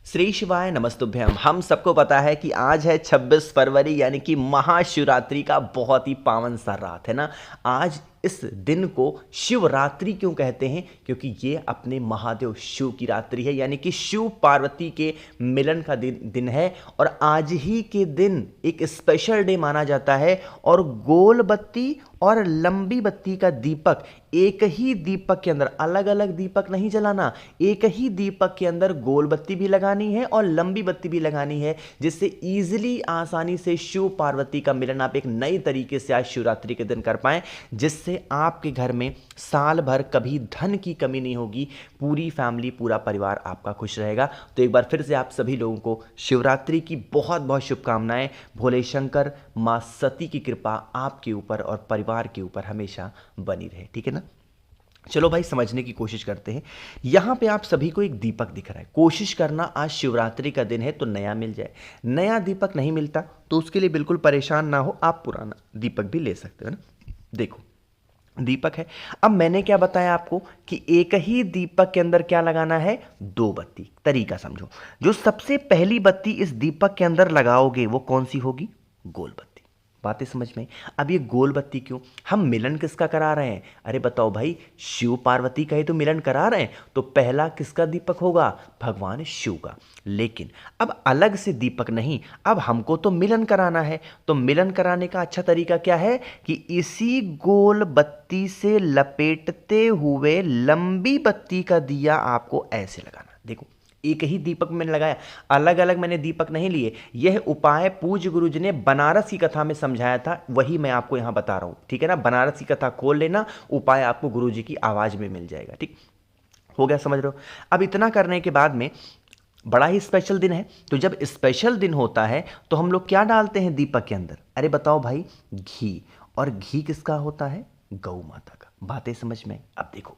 श्री शिवाय नमस्तुभ्यम। हम सबको पता है कि आज है 26 फरवरी यानी कि महाशिवरात्रि का बहुत ही पावन सा रात है ना। आज इस दिन को शिवरात्रि क्यों कहते हैं? क्योंकि ये अपने महादेव शिव की रात्रि है, यानी कि शिव पार्वती के मिलन का दिन है। और आज ही के दिन एक स्पेशल डे माना जाता है। और गोल बत्ती और लंबी बत्ती का दीपक, एक ही दीपक के अंदर अलग अलग दीपक नहीं जलाना, एक ही दीपक के अंदर गोल बत्ती भी लगानी है और लंबी बत्ती भी लगानी है, जिससे इजीली आसानी से शिव पार्वती का मिलन आप एक नई तरीके से आज शिवरात्रि के दिन कर पाएं, जिससे आपके घर में साल भर कभी धन की कमी नहीं होगी। पूरी फैमिली, पूरा परिवार आपका खुश रहेगा। तो एक बार फिर से आप सभी लोगों को शिवरात्रि की बहुत बहुत शुभकामनाएं। भोले शंकर, मां सती की कृपा आपके ऊपर और परिवार के ऊपर हमेशा बनी रहे, ठीक है ना। चलो भाई, समझने की कोशिश करते हैं। यहां पे आप सभी को एक दीपक दिख रहा है। कोशिश करना आज शिवरात्रि का दिन है तो नया मिल जाए। नया दीपक नहीं मिलता तो उसके लिए बिल्कुल परेशान ना हो, आप पुराना दीपक भी ले सकते हो ना। देखो, दीपक है। अब मैंने क्या बताया आपको कि एक ही दीपक के अंदर क्या लगाना है? दो बत्ती। तरीका समझो। जो सबसे पहली बत्ती इस दीपक के अंदर लगाओगे वो कौन सी होगी? गोल बत्ती। बातें समझ में? अब ये गोल बत्ती क्यों? हम मिलन किसका करा रहे हैं? अरे बताओ भाई, शिव पार्वती का ही तो मिलन करा रहे हैं, तो पहला किसका दीपक होगा? भगवान शिव का। लेकिन अब अलग से दीपक नहीं, अब हमको तो मिलन कराना है। तो मिलन कराने का अच्छा तरीका क्या है कि इसी गोल बत्ती से लपेटते हुए लंबी बत्ती का दिया आपको ऐसे लगाना। देखो, एक ही दीपक मैंने लगाया, अलग अलग मैंने दीपक नहीं लिए। यह उपाय पूज्य गुरु जी ने बनारस की कथा में समझाया था, वही मैं आपको यहां बता रहा हूं, ठीक है ना। बनारस की कथा खोल लेना, उपाय आपको गुरु जी की आवाज में मिल जाएगा। ठीक हो गया, समझ रहे हो। अब इतना करने के बाद में बड़ा ही स्पेशल दिन है। तो जब स्पेशल दिन होता है तो हम लोग क्या डालते हैं दीपक के अंदर? अरे बताओ भाई, घी। और घी किसका होता है? गौ माता का। बातें समझ में? अब देखो,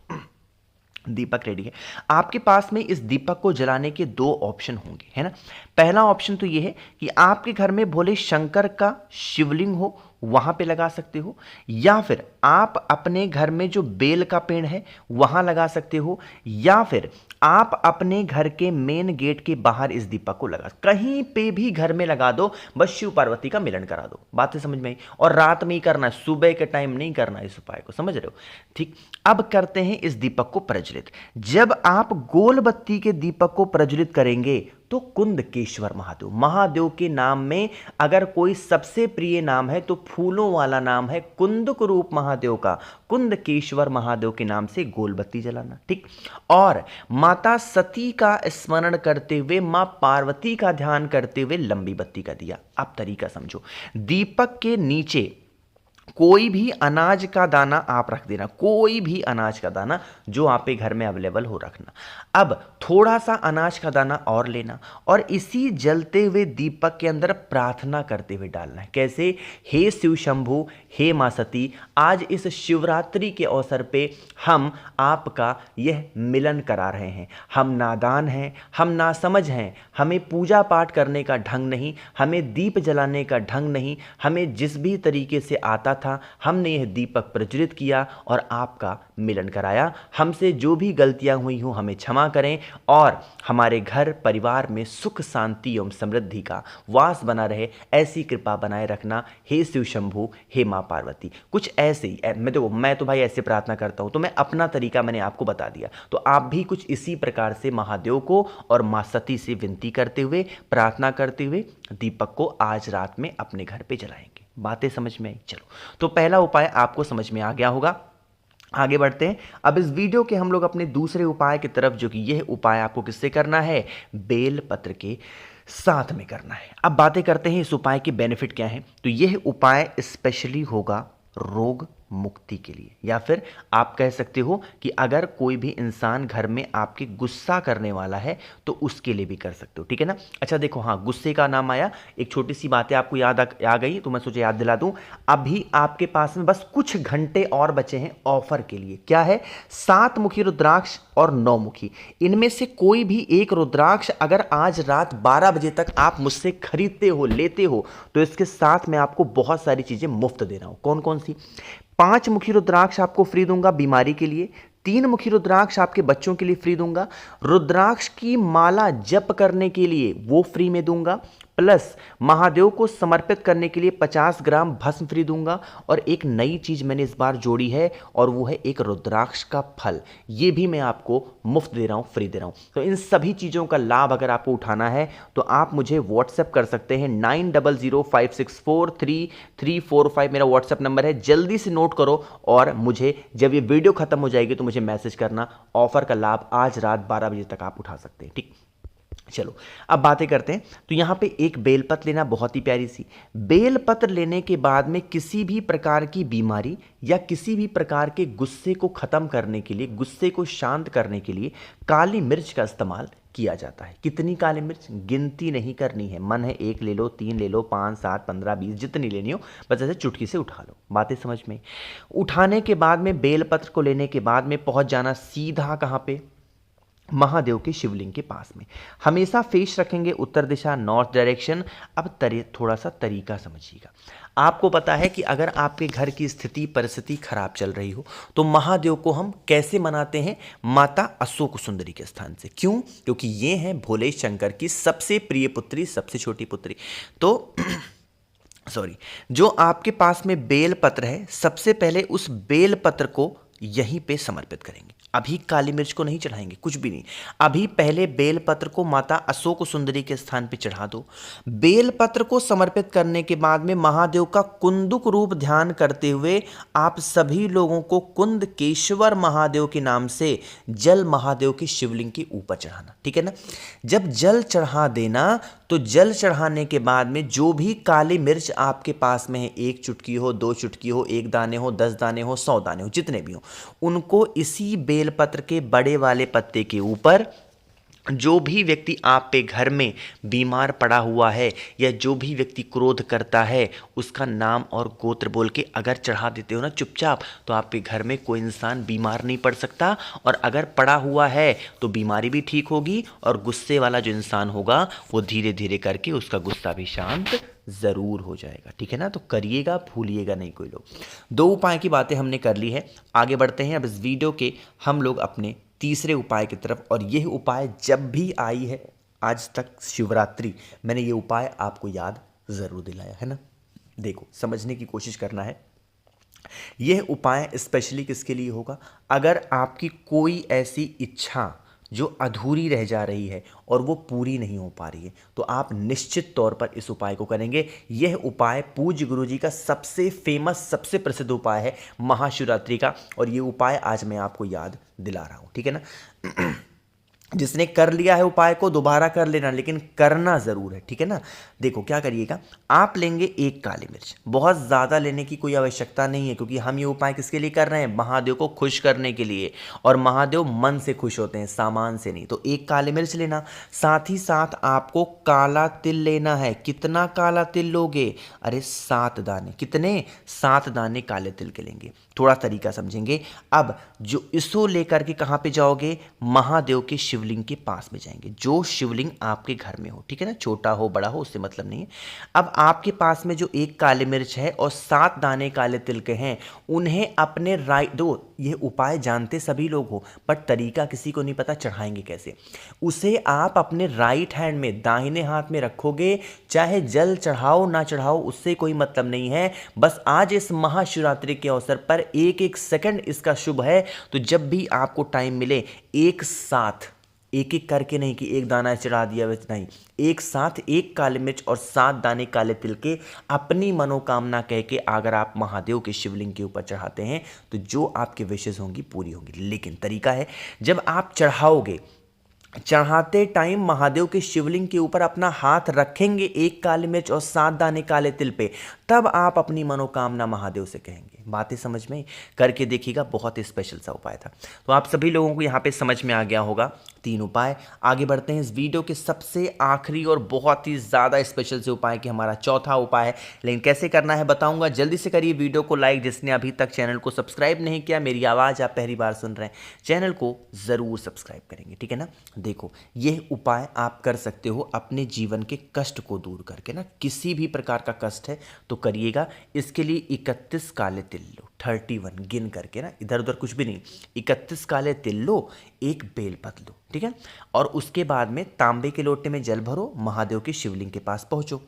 दीपक रेडी है। आपके पास में इस दीपक को जलाने के दो ऑप्शन होंगे, है ना। पहला ऑप्शन तो यह है कि आपके घर में भोले शंकर का शिवलिंग हो, वहां पे लगा सकते हो, या फिर आप अपने घर में जो बेल का पेड़ है वहां लगा सकते हो, या फिर आप अपने घर के मेन गेट के बाहर इस दीपक को लगा, कहीं पे भी घर में लगा दो, बस शिव पार्वती का मिलन करा दो। बातें समझ में आई? और रात में ही करना है, सुबह के टाइम नहीं करना इस उपाय को, समझ रहे हो? ठीक। अब करते हैं इस दीपक को प्रज्वलित। जब आप गोल बत्ती के दीपक को प्रज्वलित करेंगे तो कुंदकेश्वर महादेव, महादेव के नाम में अगर कोई सबसे प्रिय नाम है तो फूलों वाला नाम है कुंदक रूप महादेव का। कुंदकेश्वर महादेव के नाम से गोल बत्ती जलाना, ठीक। और माता सती का स्मरण करते हुए, मां पार्वती का ध्यान करते हुए लंबी बत्ती का दिया। अब तरीका समझो। दीपक के नीचे कोई भी अनाज का दाना आप रख देना, कोई भी अनाज का दाना जो आपके घर में अवेलेबल हो रखना। अब थोड़ा सा अनाज का दाना और लेना और इसी जलते हुए दीपक के अंदर प्रार्थना करते हुए डालना है। कैसे? हे शिव शंभु, हे मां सती, आज इस शिवरात्रि के अवसर पे हम आपका यह मिलन करा रहे हैं। हम नादान हैं, हम नासमझ हैं, हमें पूजा पाठ करने का ढंग नहीं, हमें दीप जलाने का ढंग नहीं, हमें जिस भी तरीके से आता था हमने यह दीपक प्रज्वलित किया और आपका मिलन कराया। हमसे जो भी गलतियां हुई हों हमें क्षमा करें और हमारे घर परिवार में सुख शांति एवं समृद्धि का वास बना रहे, ऐसी कृपा बनाए रखना। हे शिव शंभु, हे मां पार्वती। कुछ ऐसे ही मैं तो भाई ऐसे प्रार्थना करता हूं, तो मैं अपना तरीका मैंने आपको बता दिया, तो आप भी कुछ इसी प्रकार से महादेव को और मां सती से विनती करते हुए, प्रार्थना करते हुए दीपक को आज रात में अपने घर पे जलाएंगे। बातें समझ में आई? चलो, तो पहला उपाय आपको समझ में आ गया होगा। आगे बढ़ते हैं। अब इस वीडियो के हम लोग अपने दूसरे उपाय की तरफ, जो कि यह उपाय आपको किससे करना है? बेल पत्र के साथ में करना है। अब बातें करते हैं इस उपाय के बेनिफिट क्या है। तो यह उपाय स्पेशली होगा रोग मुक्ति के लिए, या फिर आप कह सकते हो कि अगर कोई भी इंसान घर में आपके गुस्सा करने वाला है तो उसके लिए भी कर सकते हो, ठीक है ना। अच्छा देखो, हाँ, गुस्से का नाम आया, एक छोटी सी बातें आपको याद आ गई तो मैं सोचा याद दिला दूं। अभी आपके पास में बस कुछ घंटे और बचे हैं ऑफर के लिए। क्या है? 7 मुखी रुद्राक्ष और 9 मुखी, इनमें से कोई भी एक रुद्राक्ष अगर आज रात 12 बजे तक आप मुझसे खरीदते हो, लेते हो, तो इसके साथ मैं आपको बहुत सारी चीजें मुफ्त दे रहा हूं। कौन कौन सी? 5 मुखी रुद्राक्ष आपको फ्री दूंगा बीमारी के लिए, 3 मुखी रुद्राक्ष आपके बच्चों के लिए फ्री दूंगा, रुद्राक्ष की माला जप करने के लिए वो फ्री में दूंगा, प्लस महादेव को समर्पित करने के लिए 50 ग्राम भस्म फ्री दूंगा। और एक नई चीज मैंने इस बार जोड़ी है और वो है एक रुद्राक्ष का फल, ये भी मैं आपको मुफ्त दे रहा हूं, फ्री दे रहा हूं। तो इन सभी चीजों का लाभ अगर आपको उठाना है तो आप मुझे व्हाट्सएप कर सकते हैं, 9005643345 मेरा व्हाट्सएप नंबर है, जल्दी से नोट करो। और मुझे जब ये वीडियो खत्म हो जाएगी तो मुझे मैसेज करना, ऑफर का लाभ आज रात 12 बजे तक आप उठा सकते हैं। ठीक, चलो अब बातें करते हैं। तो यहां पे एक बेलपत्र लेना, बहुत ही प्यारी सी बेलपत्र लेने के बाद में किसी भी प्रकार की बीमारी या किसी भी प्रकार के गुस्से को खत्म करने के लिए, गुस्से को शांत करने के लिए काली मिर्च का इस्तेमाल किया जाता है। कितनी काली मिर्च गिनती नहीं करनी है, मन है 1 ले लो, 3 ले लो, 5 7 15 20 जितनी लेनी हो, बस ऐसे चुटकी से उठा लो। बातें समझ में? उठाने के बाद में बेलपत्र को लेने के बाद में पहुंच जाना सीधा कहां पे, महादेव के शिवलिंग के पास में। हमेशा फेस रखेंगे उत्तर दिशा, नॉर्थ डायरेक्शन। अब थोड़ा सा तरीका समझिएगा। आपको पता है कि अगर आपके घर की स्थिति परिस्थिति खराब चल रही हो तो महादेव को हम कैसे मनाते हैं, माता अशोक सुंदरी के स्थान से। क्यों? क्योंकि ये हैं भोले शंकर की सबसे प्रिय पुत्री, सबसे छोटी पुत्री। तो सॉरी, जो आपके पास में बेल पत्र है, सबसे पहले उस बेल पत्र को यहीं पे समर्पित करेंगे। अभी काली मिर्च को नहीं चढ़ाएंगे, कुछ भी नहीं। अभी पहले बेलपत्र को माता अशोक सुंदरी के स्थान पे चढ़ा दो। बेलपत्र को समर्पित करने के बाद में महादेव का कुंदुक रूप ध्यान करते हुए आप सभी लोगों को कुंदकेश्वर महादेव के नाम से जल महादेव के शिवलिंग के ऊपर चढ़ाना, ठीक है ना। जब जल चढ़ा देना तो जल चढ़ाने के बाद में जो भी काली मिर्च आपके पास में है, 1 चुटकी हो, 2 चुटकी हो, 1 दाने हो, 10 दाने हो, 100 दाने हो, जितने भी हो, उनको इसी बेलपत्र के बड़े वाले पत्ते के ऊपर, जो भी व्यक्ति आप पे घर में बीमार पड़ा हुआ है या जो भी व्यक्ति क्रोध करता है, उसका नाम और गोत्र बोल के अगर चढ़ा देते हो ना चुपचाप, तो आपके घर में कोई इंसान बीमार नहीं पड़ सकता। और अगर पड़ा हुआ है तो बीमारी भी ठीक होगी और गुस्से वाला जो इंसान होगा वो धीरे धीरे करके उसका गुस्सा भी शांत जरूर हो जाएगा, ठीक है ना। तो करिएगा, भूलिएगा नहीं कोई लोग। 2 उपाय की बातें हमने कर ली है, आगे बढ़ते हैं अब इस वीडियो के हम लोग अपने तीसरे उपाय की तरफ। और यह उपाय जब भी आई है आज तक शिवरात्रि, मैंने ये उपाय आपको याद जरूर दिलाया है ना। देखो, समझने की कोशिश करना है। यह उपाय स्पेशली किसके लिए होगा? अगर आपकी कोई ऐसी इच्छा जो अधूरी रह जा रही है और वो पूरी नहीं हो पा रही है, तो आप निश्चित तौर पर इस उपाय को करेंगे। यह उपाय पूज्य गुरुजी का सबसे फेमस, सबसे प्रसिद्ध उपाय है महाशिवरात्रि का, और ये उपाय आज मैं आपको याद दिला रहा हूं, ठीक है ना। जिसने कर लिया है उपाय को दोबारा कर लेना, लेकिन करना जरूर है, ठीक है ना। देखो क्या करिएगा, आप लेंगे 1 काली मिर्च, बहुत ज़्यादा लेने की कोई आवश्यकता नहीं है, क्योंकि हम ये उपाय किसके लिए कर रहे हैं? महादेव को खुश करने के लिए। और महादेव मन से खुश होते हैं, सामान से नहीं। तो 1 काली मिर्च लेना, साथ ही साथ आपको काला तिल लेना है। कितना काला तिल लोगे? अरे 7 दाने। कितने? 7 दाने काले तिल के लेंगे। थोड़ा तरीका समझेंगे। अब जो इसको लेकर के कहाँ पे जाओगे? महादेव के शिवलिंग के पास में जाएंगे, जो शिवलिंग आपके घर में हो, ठीक है ना। छोटा हो बड़ा हो उससे मतलब नहीं है। अब आपके पास में जो 1 काली मिर्च है और 7 दाने काले तिल के हैं, उन्हें अपने राइट दो। ये उपाय जानते सभी लोग हो, बट तरीका किसी को नहीं पता, चढ़ाएंगे कैसे। उसे आप अपने राइट हैंड में, दाहिने हाथ में रखोगे। चाहे जल चढ़ाओ ना चढ़ाओ, उससे कोई मतलब नहीं है। बस आज इस महाशिवरात्रि के अवसर पर 1-1 सेकंड इसका शुभ है। तो जब भी आपको टाइम मिले, एक साथ, एक एक करके नहीं कि 1 दाना चढ़ा दिया वैसे नहीं, एक साथ 1 काली मिर्च और 7 दाने काले तिल के अपनी मनोकामना कह के अगर आप महादेव के शिवलिंग के ऊपर चढ़ाते हैं तो जो आपकी विशेष होंगी पूरी होंगी। लेकिन तरीका है, जब आप चढ़ाओगे, चढ़ाते टाइम महादेव के शिवलिंग के ऊपर अपना हाथ रखेंगे 1 काली मिर्च और 7 दाने काले तिल पे, तब आप अपनी मनोकामना महादेव से कहेंगे। बातें समझ में करके देखिएगा, बहुत ही स्पेशल सा उपाय था। तो आप सभी लोगों को यहाँ पे समझ में आ गया होगा 3 उपाय। आगे बढ़ते हैं इस वीडियो के सबसे आखिरी और बहुत ही ज़्यादा स्पेशल से उपाय कि हमारा चौथा उपाय है। लेकिन कैसे करना है बताऊंगा। जल्दी से करिए वीडियो को लाइक, जिसने अभी तक चैनल को सब्सक्राइब नहीं किया, मेरी आवाज़ आप पहली बार सुन रहे हैं, चैनल को ज़रूर सब्सक्राइब करेंगे, ठीक है ना। देखो, यह उपाय आप कर सकते हो अपने जीवन के कष्ट को दूर करके ना। किसी भी प्रकार का कष्ट है तो करिएगा। इसके लिए 31 काले तिल तिल लो, 31 गिन करके ना, इधर उधर कुछ भी नहीं, 31 काले तिल लो, एक बेलपत्र लो, ठीक है। और उसके बाद में तांबे के लोटे में जल भरो, महादेव के शिवलिंग के पास पहुंचो।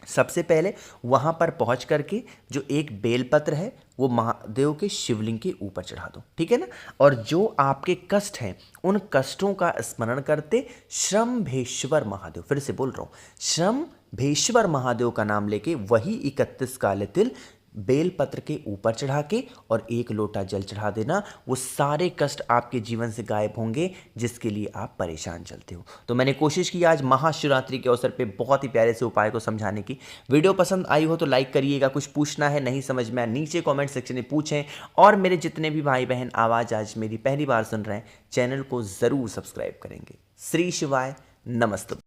सबसे पहले वहां पर पहुंच करके जो एक बेलपत्र है वो महादेव के शिवलिंग के ऊपर चढ़ा दो, ठीक है ना। और जो आपके कष्ट हैं उन कष्टों का स्मरण करते श्रम्भेश्वर महादेव, फिर से बोल रहा हूं, श्रम्भेश्वर महादेव का नाम लेके वही 31 काले तिल बेलपत्र के ऊपर चढ़ा के और एक लोटा जल चढ़ा देना। वो सारे कष्ट आपके जीवन से गायब होंगे जिसके लिए आप परेशान चलते हो। तो मैंने कोशिश की आज महाशिवरात्रि के अवसर पे बहुत ही प्यारे से उपाय को समझाने की। वीडियो पसंद आई हो तो लाइक करिएगा, कुछ पूछना है नहीं समझ में नीचे कमेंट सेक्शन में पूछें। और मेरे जितने भी भाई बहन आवाज़ आज मेरी पहली बार सुन रहे हैं, चैनल को ज़रूर सब्सक्राइब करेंगे। श्री शिवाय, नमस्ते।